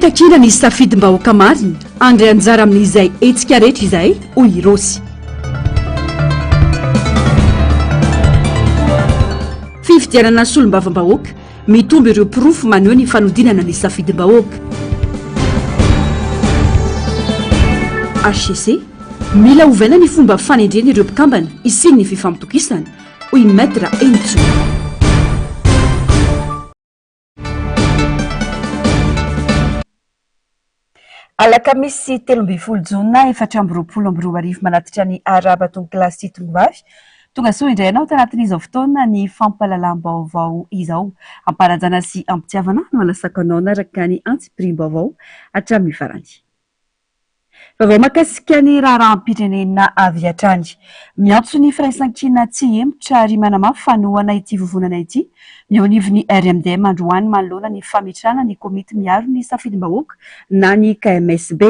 fitakina ny safidim-bahoaka mariny andry anjara amin'izay etsika rehetra izay hoy irosy fifidianana solombavam-bahoaka mitombo ireo pirofo maneho ny fanodinana ny safidim-bahoaka HCC mila ovaina ny fomba fanendrena ireo mpikambana isiny ny fifampitokisana hoy maître Entso. Alakamisy 13 Jona 4 manatitra ny arabatongo kilasy tongavy tonga soa indray ianao tanatin'izao fotoana ny fampahalalam-baovao izao amparajana sy ampitiavana no alasakanao naraka ny antsipirim-baovao hatramin'ny farany. Vaovao makasika ny raharaham-pirenena avy hatrany miantso ny firaisan-kina tsy emotra ary manamafy fanohana ity vovonana ity ny anivon'ny RMDM androany manoloana ny fametrahana ny komity miaro ny safidim-bahoaka na ny KMSB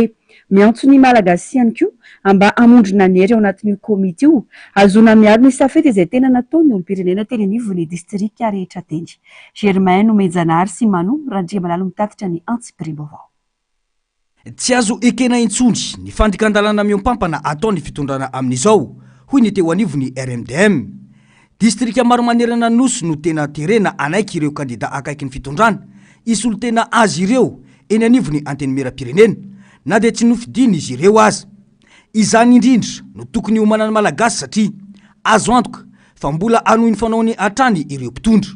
miantso ny malagasy ihany koa amba amondrina ny hery ao anatin'io komity io azona miaro ny safidy izay tena natao ny olom-pirenena teny anivon'ny distrika rehetra teny. Germain Nomenjanary sy Mano Randria Malalo mitatitra ny antsipirim-baovao. Tsy azo ekena intsondry ny fandikan-dalàna miompampana ataony fitondrana amin'izao hoy ny teo anivon'ny RMDM. Distrika maro manerana nosy no tena terena anaiky ireo kandida akaiky ny fitondrana isy olo tena azy ireo eny anivon'ny antenimera-pirenena na dia tsy nofidiny izy ireo aza. Izany indrindra no tokony homanana malagasy satria azo antoka fa mbola anohiny fanaony hatrany ireo mpitondra.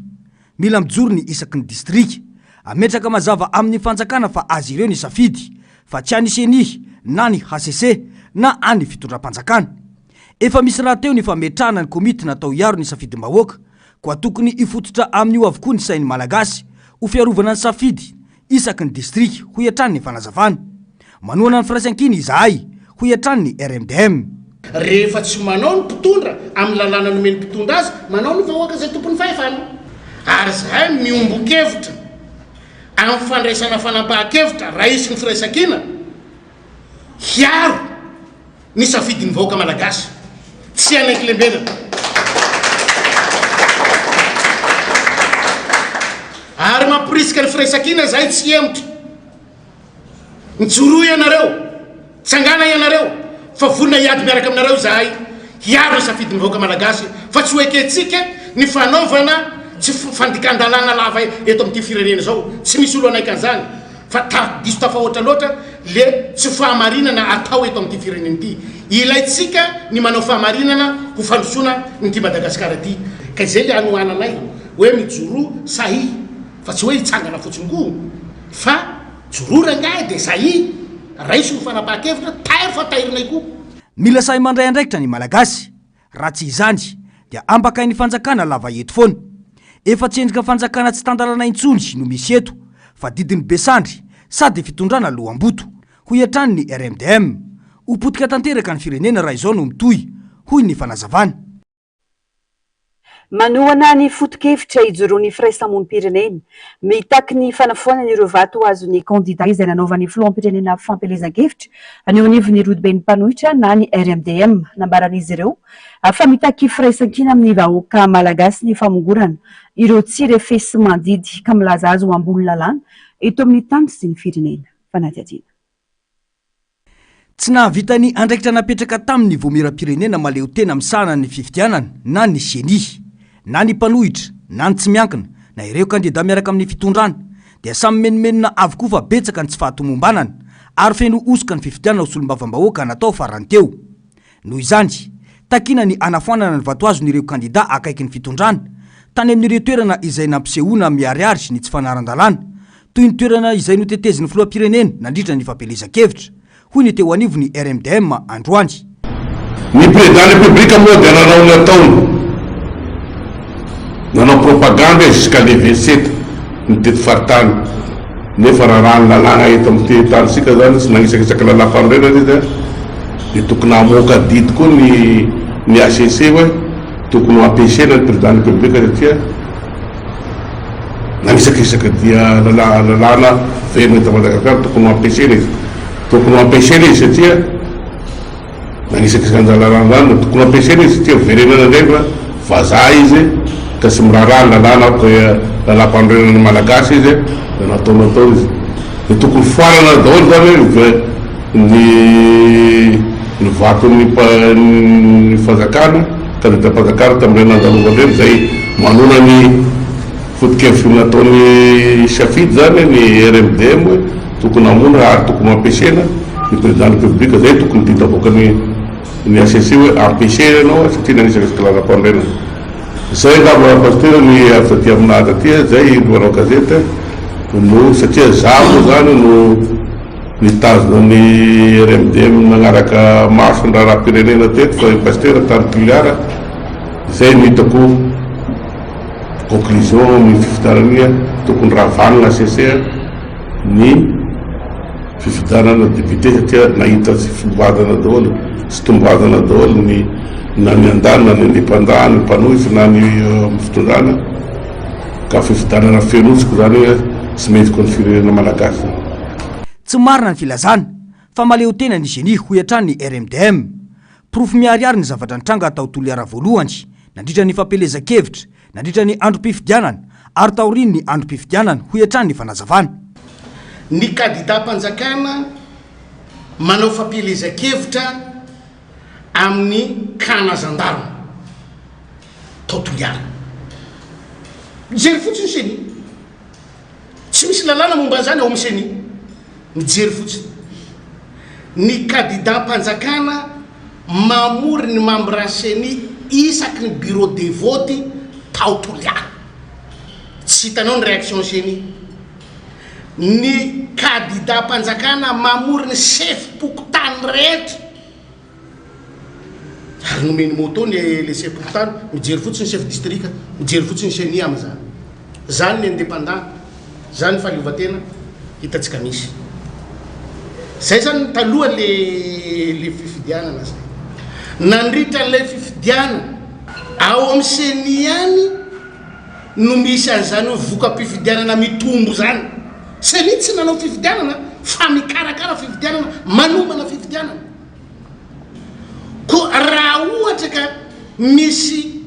Mila mijoro ny isaky ny distrika ametraka mazava amin'ny fanjakana fa azy ireo ny safidy fa tsy any senihy na ny HCC na any fitondram-panjakana. Efa misy raha teo ny fametrahana ny komity natao hiaro ny safidim-bahoaka koa tokony ifototra amin'io avokoa ny sainy malagasy ho fiarovana ny safidy isaky ny distrika ho hiatrany ny fanazavana. Manoana ny firaisan-kiny izahay ho hiatrany ny RMDM. Rehefa tsy manao ny mpitondra amin'ny lalàna nomeny mpitondra azy manao ny vahoaka izay tompony fahefana ary zahay miombo-kevitra amin'ny fandraisana fanampahan-kevitra raha isy ny firaisan-kina hiaro ny safidin'ny vahoaka malagasy tsy anaiky lembenana. Ary mampirisika ny firaisan-kina zahay tsy emotra mijoro ianareo tsangana ianareo fa vonina hiady miaraka aminareo zahay hiaro ny safidin'ny vahoaka malagasy fa tsy hoeketsika ny fanaovana tsy fandikan-dalàna lava eto amin'ity firenena zao tsy misy olo anaiky an'izany fa diso tafahoatra loatra le tsy fahamarinana atao eto amin'ity firenena ity. Ilaitsika ny manao fahamarinana ho fandrosoana nyty Madagasikara ity ka izay le anohananay hoe mijoro sahy fa tsy hoe hitsangana fotsiny koa fa joro rangahy dia sahy raisy ny fanapahan-kevitra tairo fa tairinay koa. Mila sahy mandray andraikitra ny malagasy raha tsy izany dia ambakay ny fanjakana lava eto foana. Efa tsy endrika fanjakana tsy tandalana intsondry no misy eto fa didiny besandry sady fitondrana lohamboto ho hiatrany ny RMDM ho potika tanteraka ny firenena raha izao no mitohy hoy ny fanazavana. Manohana ny foto-kevitra ijoroan'ny firaisan-mony-pirenena mitaky ny fanafoanana ireo vato azo ny kandida izay nanaovan'ny filoham-pirenena fampelezan-kevitra any anivon'ny Rodibeny Mpanohitra na ny RMDM nambaran'izy ireo fa mitaky firaisan-kina amin'ny vahoaka malagasy ny famongorana ireo tsirefesy mandidy ka milaza azy ho ambony lalàna eto amin'ny tany sy ny firenena fanadihadiana. Tsy nahavitany andraikitra napetraka tamin'ny voamera-pirenena maleo tena misahana ny fifidianana na ny senihy na ny mpanohitra na ny tsy miankina na ireo kandida miaraka amin'ny fitondrana dia samy menomenona avokoa fa betsaka ny tsy fahatomombanana ary feno osoka ny fifidianana ho solombavam-bahoaka natao farany teo. Noho izany takina ny anafoanana ny vatoazon'ireo kandida akaiky ny fitondrana tany amin'ireo toerana izay nampisehoana miariary sy ny tsy fanaran-dalàna toy ny toerana izay noteteziny filoham-pirenena nandritra ny fampelezan-kevitra hoy ny teo anivon'ny RMDM androany. Ny président république moa dia nanao nataony nanao propaganda jusqu'à le 27 ny teto faritany nefa raha ny lalàna eto amin'ity tanysika zany tsy nanisakisaka lalam-panorena izy dia tokony hamoaka didy koa ny ACC hoe tokony ampesena ny président république satria nanisakisaka dia lalàna verina eto Madagasikara tokony ampesena izy tokony ampesena izy satria nanisakisaka ny lalàna zany tokony ampesena izy satria verenana ndray fa vazaha izy kasi miraharaha lalàna lalàm-panorenana malagasy izy da nataonatao izy de tokony foarana daholo zany ny vaton'ny fanjakana kandidat-panjakana tamin'ireny andalova reny zay manona ny foto-kevitry nataony safidy zany ny RMDM tokony amona ary tokony ampiasaina ny président république zay tokony ditavoaka ny ACC hoe ampiasaina anao satria nanisaka esclarapandraina zay ngamba pasteur ny azaty aminazy aty zay manao gazety no satria zamo zany no nitazona ny RMDM nagnaraka maso ndraha raha-pirenena teto fa pasteur tany Tuliara zay no hitako conclusion ny fifidianana tokony ravanina ACC ny fifidianana député satria nahita sy fimbadana daholo sy tombadana daholo na ny andany na ny indépendant ny mpanohitsy na ny fitondrana ka fifidianana fenotsiko zany tsy mety ko ny firenena malagasy. Tsy marina ny filazana fa maleo tena ny génie ho hatrany ny RMDM profo miariary ny zavatra nitranga atao Toliara voalohany nandritra ny fampelezan-kevitra nandritra ny androm-pifidianana ary taoriny ny androm-pifidianana ho hatrany ny fanazavana. Ny candidat-panjakana manao fampelezan-kevitra amin'ny kana gendarme tao Toliara mijery fotsiny seny tsy misy lalàna momba zany ao miseny mijery fotsiny ny candidat-panjakana mamory ny membre-seny isaky ny bureau de vote tao Toliara tsy hitanao ny réaction seny ny candidat-panjakana mamory ny chef pokotany rehetra ary nomeny moto le chef pokotany mijery fotsiny chef district mijery fotsiny seny am'zany zany ny indépendant zany fahaleovatena hitatsika misy zay zany taloha le fifidianana zay nandritra le fifidianana ao amin'ny seny any no misy an'izany hoe voka-pifidianana mitombo zany seny tsy nanao fifidianana fa mikarakara fifidianana manomana fifidianana ko raha ohatra ka misy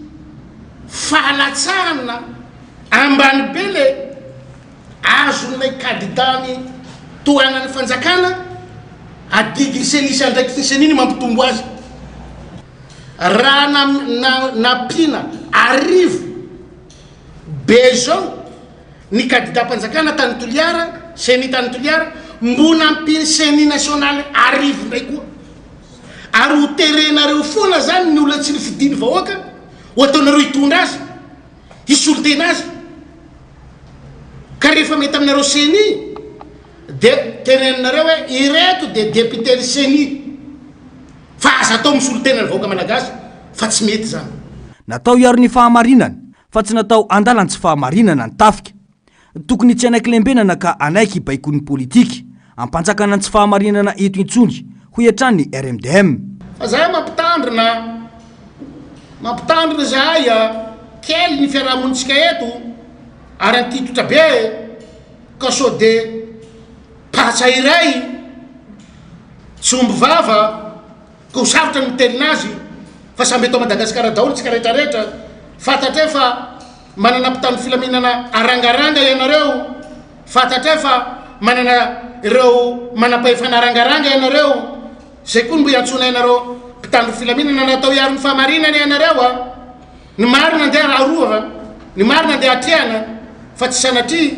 fahalatsahana ambany be le azon'ilay candidany tohanany fanjakana adigy senisa ndraiky ny seniny mampitombo azy raha napina arivo be zao ny candidat-panjakana tany Toliara seny tany Toliara mbona ampiny seny nationaly arivo ndray koa ary ho terenareo foana zany ny olona tsy ny fidiny vahoaka ho ataonareo hitondra azy hisolotena azy ka rehefa mety aminareo seny de teneninareo hoe ireto de député ny seny fa aza atao misolotena ny vahoaka malagasy fa tsy mety zany natao iaro ny fahamarinana fa tsy natao andalany tsy fahamarinana ny tafika tokony tsy anaiky lembenana ka anaiky baikony politika ampanjakana ny tsy fahamarinana eto intsony ho hatrany ny RMDM fa zahay mampitandrina zahay kely ny fiarahamonitsika eto ary antitotra be ka so de patsa iray tsy omby vava ka ho sarotra ny mitelinazy fa samby eto Madagasikara daholo tsika rehetrarehetra fatatra fa manana mpitandro filaminana arangaranga ianareo fatatra fa manana ireo manam-pahefana arangaranga ianareo zay koa mbo iantsona ianareo mpitandro filaminana natao iaro ny fahamarinana ianareo ny marina andeha aroa ny marina andeha atrehana fa tsy sanatria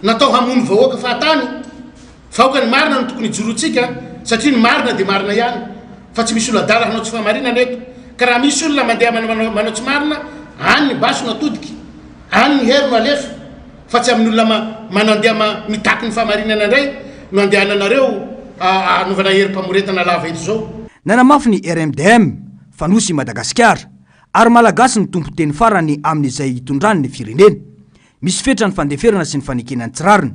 natao hamono vahoaka fahatany fahoaka ny marina no tokony jorotsika satria ny marina de marina ihany fa tsy misy olo adala hanao tsy fahamarinana eto ka raha misy olona mandeha manao tsy marina any ny baso no atodiky any ny hery no alefa fa tsy amin'ny olona manandeha mitaky ny fahamarinana indray no andehananareo anovana hery mpamoretana lava eto zao nanamafy ny RMDM fanosy Madagasikara ary malagasy ny tompo teny farany amin'izay hitondrany ny firenena misy fetra ny fandeferana sy ny fanekenany tsirariny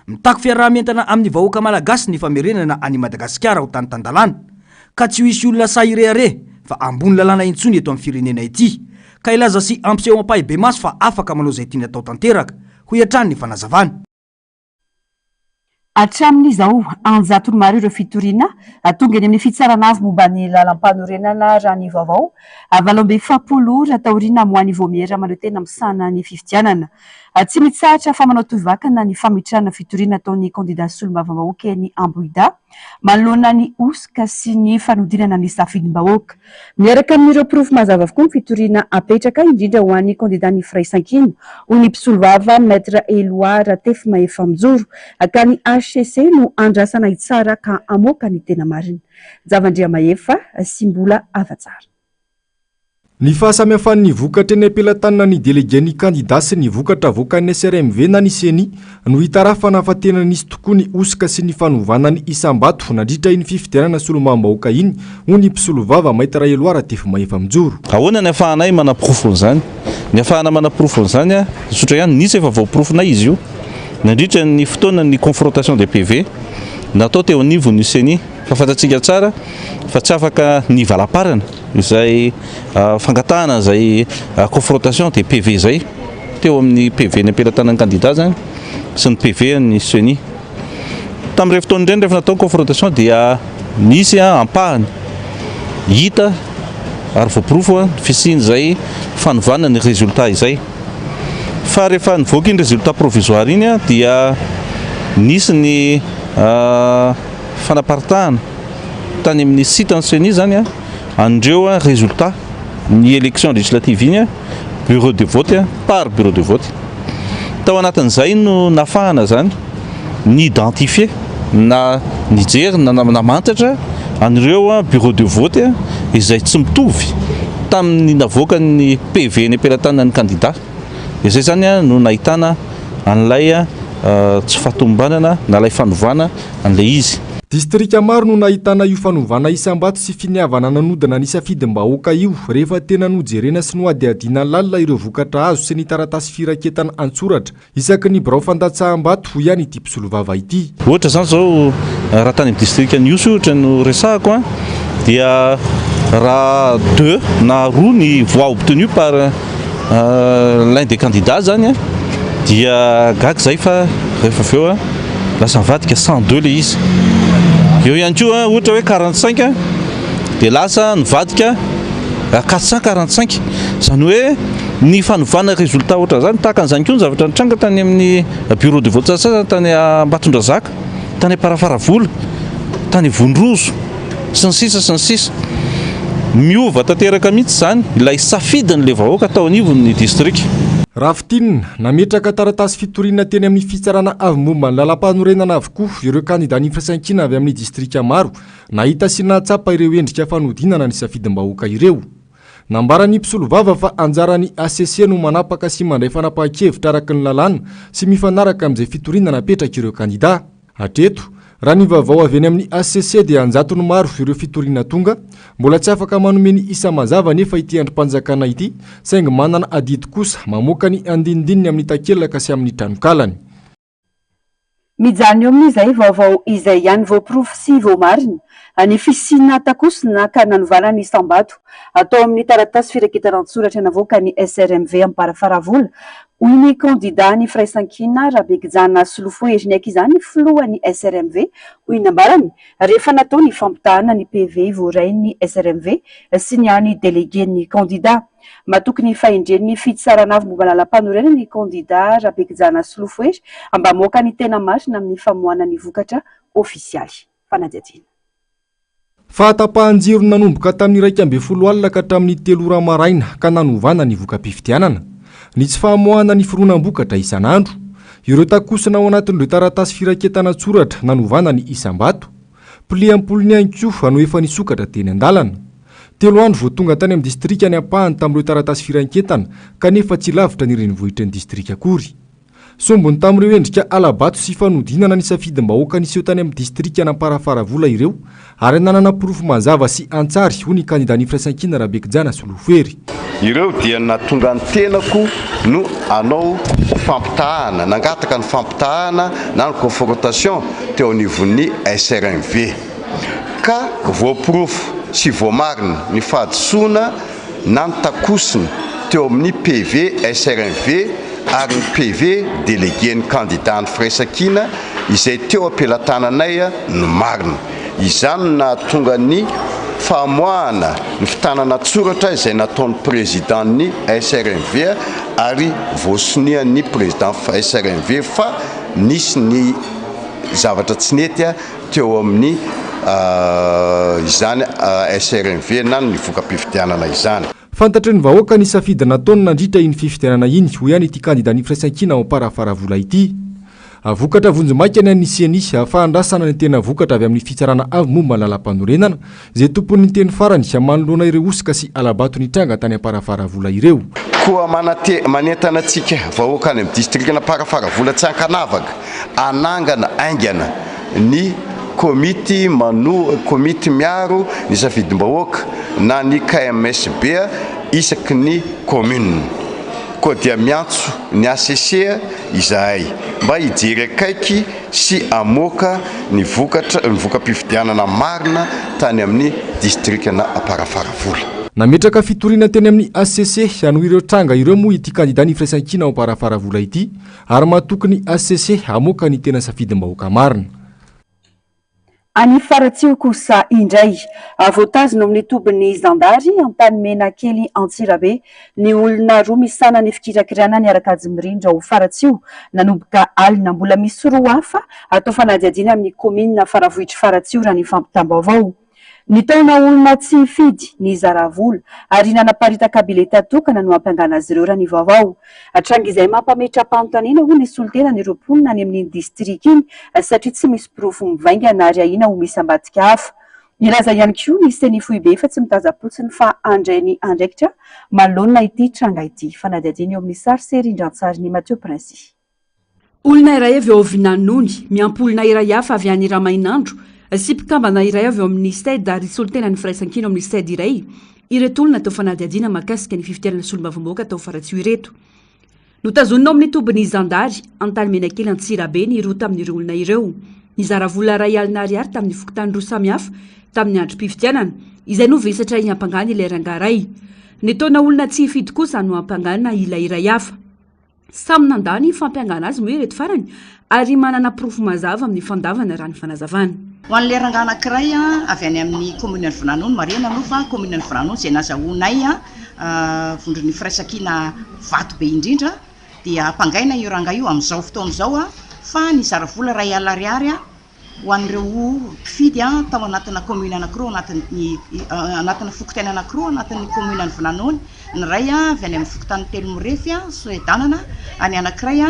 mitako fiaraha-mientana amin'ny vahoaka malagasy ny famerenana any Madagasikara ho tany tandalana ka tsy hisy olona sahirehare fa ambony lalàna intsony eto amin'ny firenena ity ka ilaza sy ampiseho ampahy be maso fa afaka manao zay tiany atao tanteraka ho hatrany ny fanazavana. Hatramin'izao anjatony maro ireo fitoriana tonga eny amin'ny fitsarana azy momba ny lalam-panorenana raha ny vaovao avy alombe 7 raha taoriana moany vomiera manao tena misana ny fifidianana Tsy mitsahatra fa manao tovakana ny famitrana fitoriana ataon'ny kandida solombavambahoaka ny Ambohida manoloana ny osika sy ny fanodinana ny safidim-bahoaka. Miaraka amin'ireo pirofo mazava avokoa ny fitoriana apetraka indrindra ho an'ny kandida ny firaisan-kina hoy ny mpisolovava Maître Eloara Tefimahefy Mijoro ka ny HCC no andrasana itsara ka amoaka ny tena marina. Javandria Mahefa sy mbola afa-tsara. Ny fahasamihafan'ny vokatra eny ampelantanana ny délégué-ny candidat sy ny vokatra voakan'ny SRMV na ny CENI no hita raha fanafatena nisy tokoa ny osika sy ny fanovana ny isam-bato nandritra iny fifidianana solombavambahoaka iny hoy ny mpisolovava Maître Eloara Tefimahefy Mijoro. Ahoana ny afahanay manaporofo an'izany? Ny afahana manaporofo an'izany sotra ihany nisy efa voaporofona izy io. Nandritra ny fotoana ny confrontation des PV natao teo anivon'ny CENI fa fantatsika tsara fa tsy afaka ny valaparana izay fangatahana izay confrontation des PV zay teo amin'ny PV ny ampelantanan'ny candidat zany sy ny PV ny CENI. Tamin'ireo fotoana indray rehefa natao confrontation dia nisy ampahany hita ary voaporofo fisiny zay fanovana ny résultat izay. Fa rehefa nivoaka iny résultat provisoire iny dia nisy ny fanaparitahana tany amin'ny site ny CENI zany andreo résultat ny élection législative iny bureau de vote par bureau de vote. Tao anatin'izay no nafahana zany ny identifier na nijery na mantatra anireo bureau de vote izay tsy mitovy tamin'ny navoaka ny PV ny ampelantanan'ny candidat. Izay zany no nahitana an'ilay tsy fahatombanana na lay fanovana an'ilay izy. Distrika maro no nahitana io fanovana isam-bato sy finiavana nanodina ny safidim-bahoaka io rehefa tena nojerena sy noadiadiana lalina ireo vokatra azo sy ny taratasy firaketana antsoratra isaky ny birao fandatsaham-bato ho ihany ity mpisolovava ity. Ohatra zany zao raha tany amin'ny distrika Niosy ohatra no resahako dia raha 2 na 2 ny voix obtenu par l'un des candidats zany dia gaga zay fa rehefa aveo lasa mivadika 102 le izy. Eo ihany koa ohatra hoe 45 dia lasa nivadika 445 zany hoe ny fanovana résultat ohatra zany tahaka an'izany koa ny zavatra nitranga tany amin'ny bureau de vote sasasana tany Ambatondrazaka, tany Parafaravola, tany Vondrozo sy ny sisa sy ny sisa. Miova tanteraka mihitsy zany ilay safidin'le vahoaka tao anivon'ny district. Rafitinina nametraka taratasy fitoriana teny amin'ny fitsarana avy momba ny lalam-panorenana avokoa ireo candidat ny firaisan-kina avy amin'ny distrika maro nahita sy nahatsapa ireo endrika fanodinana ny safidim-bahoaka ireo. Nambarany mpisolovava fa anjarany HCC no manapaka sy mandray fanapahan-kevitra araka ny lalàna sy mifanaraka amin'izay fitoriana napetraka ireo candidat. Hatreto raha ny vaovao avy eny amin'ny HCC dia anjatony maro ireo fitoriana tonga mbola tsy afaka manome ny isa mazava nefa ity androm-panjakana ity saingy manana adidy kosa mamoaka ny andinidininy amin'ny takelaka sy amin'ny tranokalany. Mijano eo amin'izay vaovao izay ihany voaporofo sy voamarina ny fisina takosina ka nanovana ny isam-bato atao amin'ny taratasy firaketana antsoratra navoaka ny SRMV Amparafaravola hoy ny kandida ny firaisan-kina Rabekijana Solofoeziniaka izany filohan'ny SRMV hoy nambarany rehefa natao ny fampitahana ny PV voaray ny SRMV sy ny any délégué ny kandida. Matoky ny fahendren'ny fitsarana avy momba lalam-panorenana ny kandida Rabekijana Solofoezy mba moaka ny tena marina amin'ny famoahana ny vokatra ofisialy. Fanadihadiana. Fahatapahan-jiro nanomboka tamin'ny 12 alina ka hatramin'ny 3 ora maraina ka nanovana ny vokam-pifidianana. Ny tsy famoahana ny fironan-bokatra isan'andro. Ireo takosina ao anatin'ireo taratasy firaketana antsoratra nanovana ny isam-bato. Pliam-polony ihany koa no efa nisokatra teny an-dalana. 3 andro vao tonga tany amin'ny distrika ny ampahany tamin'ireo taratasy firaketana kanefa tsy lavitra ny renivohitra ny distrika akory. Sombony tamin'ireo endrika alabato sy fanodinana ny safidim-bahoaka niseho tany amin'ny distrika n'Amparafaravola ireo ary nanana porofo mazava sy antsary ho ny candidat ny firaisan-kina Rabekijana Solofoery. Ireo dia natonga ny tenako no anao fampitahana, nangataka ny fampitahana na ny confrontation teo anivon'ny SRMV. Ka voaporofo sy voamarina ny fahadisoana na ny takosina teo amin'ny PV SRMV ary ny PV délégué ny candidat ny firaisan-kina izay teo ampelantananay no marina. Izany na tonga ny famoahana ny fitanana tsoratra izay nataon'ny présidentny SRMV ary voasonian'ny président SRMV fa nisy ny zavatra tsy nety teo amin'ny izany SRMV na ny voka-pifidianana izany. Fantatry ny vahoaka ny safidy nataony nandritra iny fifidianana iny ho ihany ity candidat ny firaisan-kina ao am-parafaravola ity. Vokatra vonjy-maika ny aniseny ahafahandrasana ny tena vokatra avy amin'ny fitsarana avy momba ny lalam-panorenana izay tompony ny teny farany manoloana ireo osika sy alabato ny tranga tany am-parafaravola ireo. Koa manentana antsika vahoaka any amin'ny distrikna parafaravola tsy ankanavaka anangana aingana ny komity komity miaro ny safidim-bahoaka na ny KMSB isaky ny commune. Koa dia miantso ny ACC izahay mba hijery akaiky sy amoaka ny voka-pifidianana marina tany amin'ny distrikna parafaravola. Nametraka fitoriana teny amin'ny ACC hano ireo tranga ireo moa ity candidat ny firaisan-kina ao am-parafaravola ity ary matokony ACC amoaka ny tena safidim-bahoaka marina. Any Faratsio kosa indray voatazona amin'ny tobin'ny Zandary an-tany Menakely Antsirabe ny olona roa misana ny fikirakirana niaraka azy mirindra ho Faratsio nanomboka alina mbola misy roa hafa atao fanadihadiana amin'ny komina Faravohitra Faratsio raha ny fampitam-baovao. Ny taona olona tsy fidy ny zaravola ary nanaparitaka bileta tokana no ampangana azy ireo raha ny vaovao. Hatranga izay mampametra-panontaniana ho ny solitena ny roapolona any amin'ny distrikt iny satria tsy misy pirofo mivaingana ary ahina ho misy ambadika hafa. Nilaza ihany koa ny seny foibe fa tsy mitaza-potsiny fa andrainy andraikitra manoloana ity tranga ity. Fanadihadiana eo amin'ny sary serindrantsary ny Mathieu Prince. Olona iray avy ao Vinanony miampolona iray hafa avy any Ramainandro sy mpikambana iray avy ao amin'ny stade ary solitena ny firaisan-kina ao amin'ny stade iray ireto olona atao fanadihadiana makasika ny fifidianana solombavam-bahoaka atao Faratsio ireto. Notazonina ao amin'ny tobin'ny Zandary an-tany Menakely Antsirabe ny roa tamin'ireo olona ireo. Nizara vola ray alina ariary tamin'ny fokotany roa samihafa tamin'ny androm-pifidianana izay no vesatra hiampangana ilay rangaray. Ny taona olona tsy hifidy kosa no hampangana ilay iray hafa. Samy nandany fampiangana azy moa ireto farany ary manana pirofo mazava amin'ny fandavana raha ny fanazavana. Ho an'ilay rangahy anankiray avy any amin'ny commune Vinanony marina aloha fa commune Vinanony izay nazahoanay vondron'ny firaisan-kina vato be indrindra dia ampangaina io rangahy io amin'izao fotoana izao fa ny zara vola ray alina ariary ho an'ireo mpifidy tao anatina commune anankiroa anatina fokontany anankiroa anatin'ny commune Vinanony. Ny ray avy any amin'ny fokotany telo mirefy Soedanana any anankiray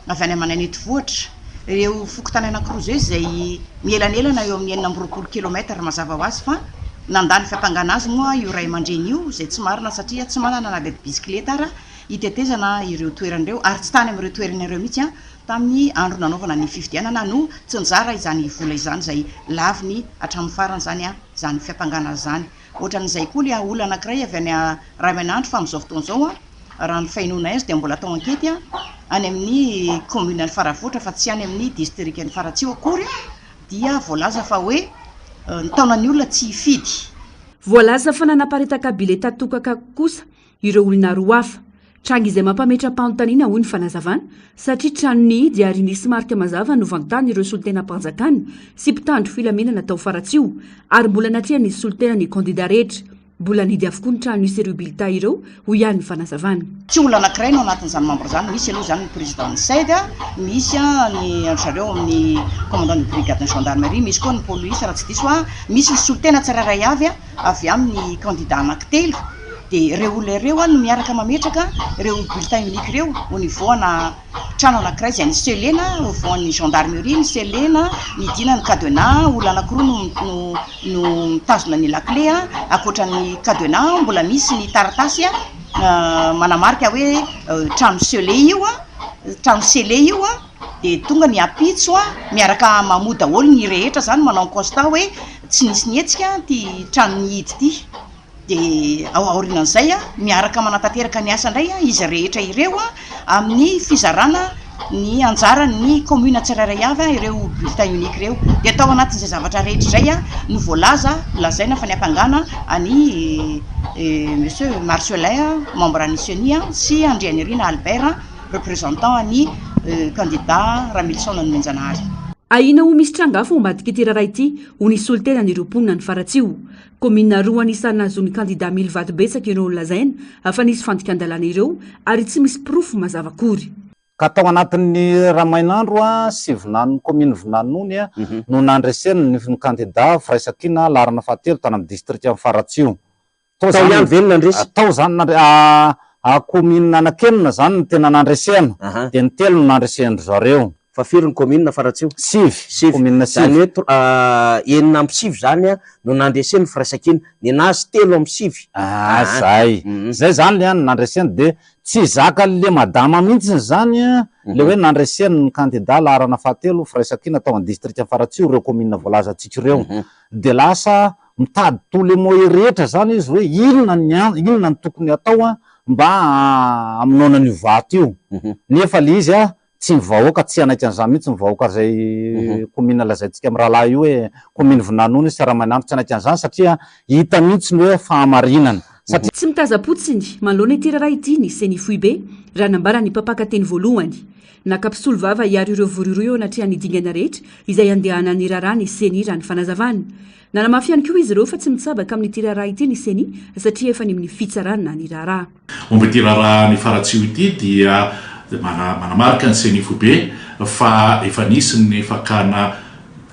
avy any Mananety vohatra. Ireo fokotany anankiroa izay mielanelana eo amin'ny 4 kilometatra mazava ho azy fa nandany fiampangana azy moa io ray aman-dreny io izay tsy marina satria tsy manana na lety bisikileta ara hitetezana ireo toeran'ireo ary tsy tany amin'ireo toeran'ireo mihitsy tamin'ny andro nanaovana ny fifidianana no tsy nizara izany vola izany izay laviny hatramin'ny farany zany zany fiampangana zany. Ohatran'izay koa ilay olona anankiray avy any Ramainandro fa amin'izao fotoana izao raha ny fainoana azy dia mbola atao ankety any amin'ny commune Faravohitra fa tsy any amin'ny district ny Faratsio akory dia voalaza fa hoe ny taonan'ny olona tsy hifidy. Voalaza fa nanaparitaka bileta tokaka kosa ireo olona roa hafa. Tranga izay mampametra-panontaniana hoy ny fanazavana satria trano nihidy ary nisy marika mazava no vantany ireo solitena mpanjakana sy mpitandro filaminana tao Faratsio ary mbola natria nisy solitena ny kandida rehetra. Mbola nidy avokoa ny trano nisy ireo bileta ireo ho ihany ny fanazavana. Tsy olona anankiray no anatin'izany membre zany, misy aloha zany ny président ny SAID, misy ny zareo amin'ny commandant de brigade ny gendarmerie, misy koa ny police raha tsy diso misy ny solitena tsirairay avy amin'ny candidat anankitelo. Dia ireo olona ireo no miaraka mametraka ireo bulletin unique ireo au niveau ana trano anankiray izay ny selena au niveau ny gendarmerie ny selena midina ny cadenas olona anankiroa no mitazona ny laclé akoatran'ny cadenas mbola misy ny taratasy manamarika hoe trano scellé io dia tonga ny apitso miaraka mamoa daholo ny rehetra zany manao constat hoe tsy nisy nietsika ty trano nihidy ty. Dia ao aorinan'izay miaraka manatanteraka ny asa indray izy rehetra ireo amin'ny fizarana ny anjara ny commune tsirairay avy ireo bulletin unique ireo. Dia atao anatin'izay zavatra rehetra izay no voalaza lazaina fa ny ampangana any monsieur Marcelin membre ny CENI sy Andrianirina Albert représentant ny candidat Ramilson ny Menjanahary. ahina ho misy trangafo ambadika ity raharay ity ho nisy olo-tena ny roponina ny faratsio komina roa anisana zony kandida mily vatobetsaka ireo lazaina afa nisy fandikan-dalàna ireo ary tsy misy profo mazavakory ka tao anatin'ny ramainandro a sivinano kominy vinanony a no nandresena ny kandida firaisakina larana fahatelo tany amin'ny district amin'ny faratsio tao zany komina anakenina zany ny tena nandresena de ny telo no nandresena zareo fa firy ny komina faratsio komina zany hoe enina amby sivy zany a no nandreseny firaisakina ny anazy telo amby sivy zay zany a nandresena de tsy zaka le madama mihitsy zany a le hoe nandresena ny kandida larana fahatelo firaisakina tao amin'ny district amin'ny faratsio reo komina voalazatsika ireo de lasa mitady tole moe rehetra zany izy hoe inona ny tokony atao a mba aminona ny vato io nefa le izy a tsy mivahoaka tsy anaiky an'izany mihitsy mivahoaka zay komina lazaitsika amin'ny rahalahy io hoe komina vinanony sy ramainandro tsy anaiky an'izany satria hita mihitsy ny hoe fahamarinana tsy mitaza-potsiny manoloana ity raharay ity ny seny foibe raha nambara ny mpampaka teny voalohany nakapisolo vava hiaro ireo voriroa eo anatria ny dingana rehetra izay andehana ny raharaha ny seny raha ny fanazavany nanamafy ihany koa izy ireo fa tsy mitsabaka amin'ity raharaha ity ny seny satria efa ny amin'ny fitsarana ny raharaha omba ity raharaha ny faratsio ity dia manamarika ny seny foibe fa efa nisy ny fakana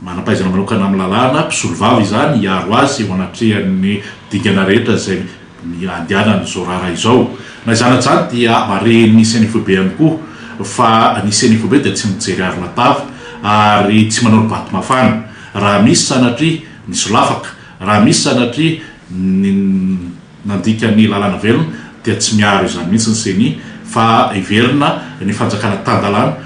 manampaizana manokana amin'ny lalàna pisolo vava izany hiaro azy eo anatrehan'ny dingana rehetra zay ny andehanany zao raharaha izao na izany dia mareny seny foibe ihany koa fa ny seny foibe dia tsy mijery ary latava ary tsy manao ny bato mafana raha misy sanatria ny solafaka raha misy sanatria nandika ny lalàna velona dia tsy miaro izany mihitsy ny seny fa iverina ny fanjakana tandalàna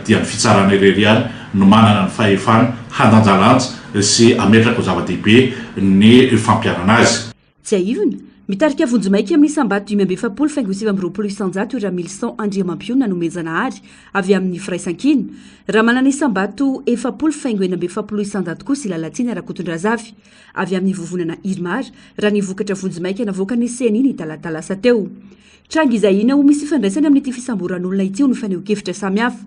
dia ny fitsarana irery ihany no manana ny fahefana handanjalanja sy ametraka ho zava-dehibe ny fampianana azy tsy aivina mitarika vonjomaiky amin'ny sambato 527 ira 1100 andriamampiona nomezana ary avy amin'ny firaisan-kina raha manana sambato 7 kosa ilalatsiny arakotondrazavy avy amin'ny vovonana irmary raha ny vokatra vonjomaiky navoaka ny seniny talatalasa teo tranga izay ina ho misy ifandraisany amin'ity fisamboran'olona ity ho ny faneo-kevitra samihafa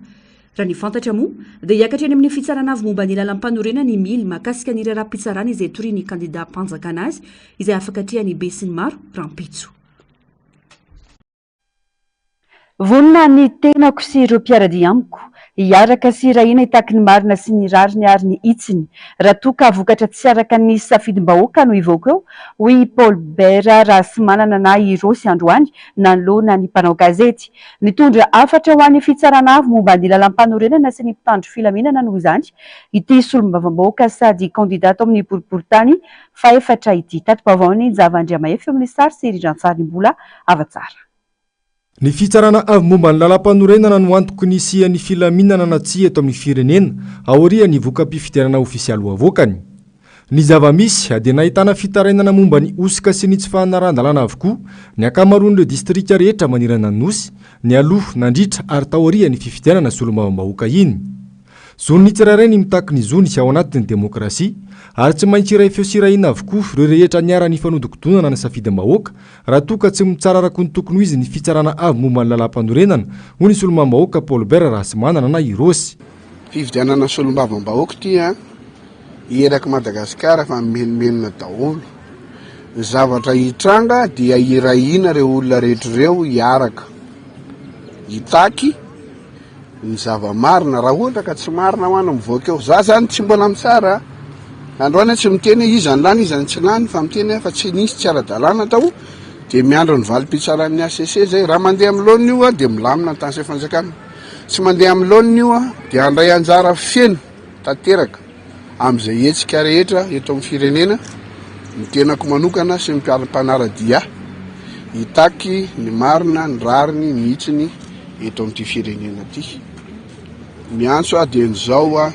raha ny fantatra moa dia hiakatra eny amin'ny fitsarana avy momba ny lalam-panorena ny mily mahakasika ny raharaha-pitsarana izay tory ny kandida mpanjaka anazy izay afaka atrihany be sy ny maro rampitso vonona ny tenako sy ireo mpiarady amiko hiaraka sy rahina hitaky ny marina sy ny rariny ary ny itsiny raha toka vokatra tsy araka ny safidim-bahoaka no ivoaka eo hoy Paul Bera raha sy manana na irosy androany nanoloana ny mpanao gazety nitondra afatra ho an'ny fitsarana avy momba ny lalam-panorenana sy ny mpitandro filaminana no izany ity solombavam-bahoaka sady kandidato amin'ny boriboritany fa efatra ity tato-pavaony Javandriamaefy amin'ny sary sy rirany mbola avatsara ny fitsarana avy momba ny lalam-panorenana no antoko ny isian'ny filaminana na tsy eto amin'ny firenena aoria ny voka-pifidianana ofisialy ho avoakany ny zava-misy dia nahitana fitarainana momba ny osika sy ny tsy fahanarandalana avokoa ny akamaroan'ireo distrika rehetra manirana ny nosy ny aloha nandritra ary taoria ny fifidianana solombavam-bahoaka iny zony nitsirairay ny mitaky ny zony sy ao anatin'ny demokrasia ary tsy maintsy iray feo sirahina avokoa ireo rehetra niara ny fanodikidonana ny safidim-bahoaka raha toka tsy mitsara araka ny tokony ho izy ny fitsarana avy momba ny lalam-panorenana ho ny solombavam-bahoaka Paul Bera raha sy manana na irosy fifidianana solombavam-bahoaka tia eraky Madagasikara fa menomenona daholo ny zavatra hitranga dia irahina reo olona rehetrareo hiaraka hitaky ny zava-marina raha ohatra ka tsy marina ho ana mivoaka eo za zany tsy mbola mitsara androany tsy miteny izany lany izany tsy lany fa miteny fa tsy nisy tsy ara-dalàna tao dia miandro ny valim-pitsaran'ny ACC zay raha mandeha amin'ny laoniny io a dia milamina ny tany sy fanjakana tsy mandeha amin'ny laoniny io a dia andray anjara feno tanteraka amin'izay hetsika rehetra eto amin'ny firenena ny tenako manokana sy mpanaradia hitaky ny marina ny rariny ny hitsiny eto amin'ity firenena ity miantso a dia nyzao a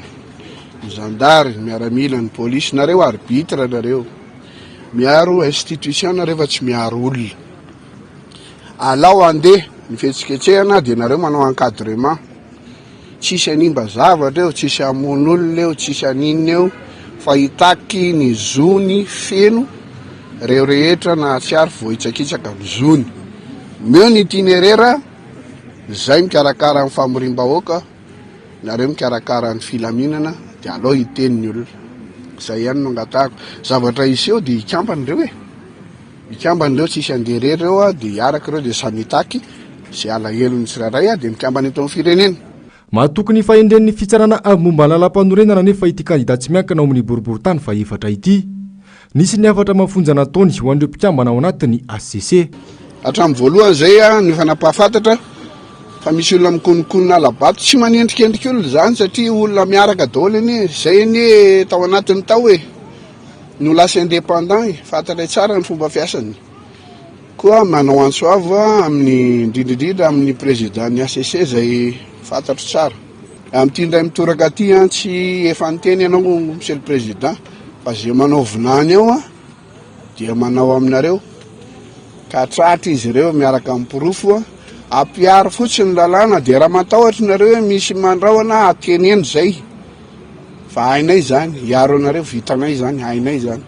ny zandary miaramila ny polisy nareo arbitre nareo miaro institution nareo fa tsy miaro olona alao andeha ny fihetsiketsehana dia nareo manao encadrement tsisy animba zavatra eo tsisy amon'olona eo tsisy aninina eo fa hitaky ny zony feno reo rehetra na tsy ary vohitsakitsaka ny zony meo ny itinéraire zay mikarakara ny famorim-bahoaka nareo mikarakara ny filaminana de aloha hiteniny olona zay ihany no angatahako zavatra isy eo de ikambany reo ikambany reo tsisy andeha reo a de hiaraka reo de samitaky zay alahelony tsirairay a de mikambany eto amin'ny firenena. Mahatokony fahendren'ny fitsarana avy momba lalam-panorenana nefa ity kandidat tsy miankina ao amin'ny boriboritany fa efatra ity. Nisy ny afatra mafonja nataony ho an'ireo mpikambana ao anatiny ACC. Hatramin'ny voalohany zay a ny fanapahafantatra fa misy olona mikonikonina alabato tsy manendrikendrika olona zany satria olona miaraka daholo anie zay anie tao anatiny tao hoe no lasa indépendant fantatra tsara ny fomba fiasany. Koa manao ansoavo amin'ny indrindrindrindra amin'ny président ny ACC zay fantatro tsara. Amin'ity indray mitoraka aty tsy efa niteny ianao monsieur le président fa zay manao vinany ao dia manao aminareo ka tratra izy ireo miaraka amin'ny porofo ampiaro fotsiny lalàna de raha matahotra nareo hoe misy mandrahona ateneny zay fa hainay zany hiaro anareo vitanay zany hainay zany.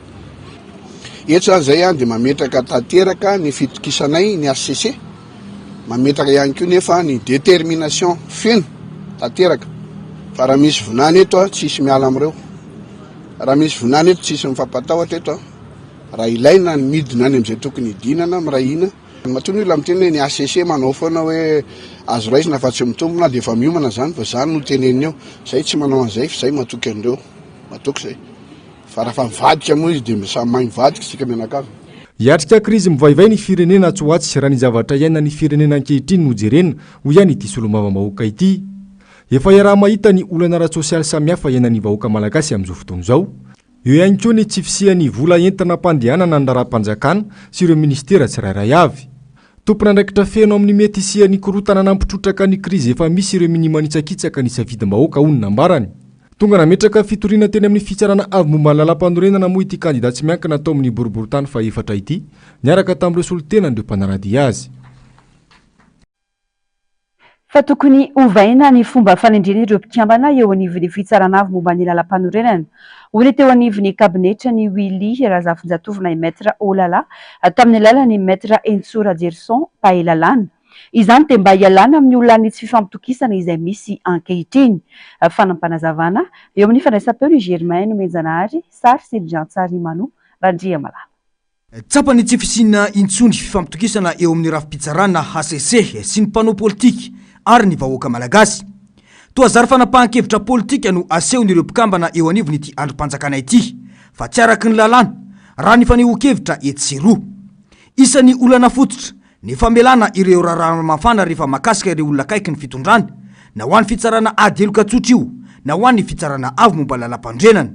Eto zany de mametraka tanteraka ny fitokisanay ny ACC mametraka ihany koa nefa ny détermination feno tanteraka fa raha misy vinany eto tsisy miala amreo, raha misy vinany eto tsisy mifampatahotra eto raha ilaina ny midina any am'izay tokony hidinana mirahina. Matony olona miteny hoe ny ACC manao foana hoe azo raisina fa tsy mitombona de efa miomana zany fa zany no teneny eo zay tsy manao an'izay fa zay matoky andreo matoky zay fa raha fa mivadika moa izy de samy mahay mivadika sika mianakavy. Hiatrika krizy mivaivay ny firenena tsy ho atsy raha ny zavatra iaina ny firenena ankehitriny no jerena ho ihany ity solomava-bahoaka ity. Efa iaraha mahita ny olana ara-tsosialy samihafa iainan'ny vahoaka malagasy amin'izao fotoana izao. Eo ihany koa ny tsy fisian'ny vola entana mpandehanana ny raharaham-panjakana sy ireo ministera tsirairay avy. Tompona andraikitra feno amin'ny mety isian'ny korotana nampitrotraka ny krizy efa misy ireo minimanitsakitsaka ny safidim-bahoaka hono nambarany. Tonga nametraka fitoriana teny amin'ny fitsarana avy momba ny lalam-panorenana moa ity kandidat tsy miankina atao amin'ny boriboritany fa efatra ity niaraka tamin'ireo solotena andreo mpanarady azy. Fa tokony ovaina ny fomba fanendrena ireo mpikambana eo anivon'ny fitsarana avy momba ny lalam-panorenana. Hoy teo anivon'ny kabinetra ny Willy Razafinjatovina Maître Olala tamin'ny alalany Maître Entsora Gerson Paelalana. Izany dia mba hialana amin'ny olona ny tsy fifampitokisana izay misy ankehitriny. Fanampanazavana eo amin'ny fandraisam-peo Germain Menjanahary, Sary Sylviantsary Mano, Randriamalala. Tsapany tsy fisina intsony fifampitokisana eo amin'ny rafi-pitsarana ACC sy ny mpanao politika ary ny vahoaka malagasy. Toa zary fanapahan-kevitra politika no asehon'ireo mpikambana eo anivon'ity androm-panjakana ity fa tsy araky ny lalàna raha ny fanehoan-kevitra etsy-roa. Isan'ny olana fototra ny famelana ireo raharaha mafana rehefa makasika ireo olona kaiky ny fitondrana na ho an'ny fitsarana ady heloka-tsotra io na ho an'ny fitsarana avy momba lalam-pandrenana.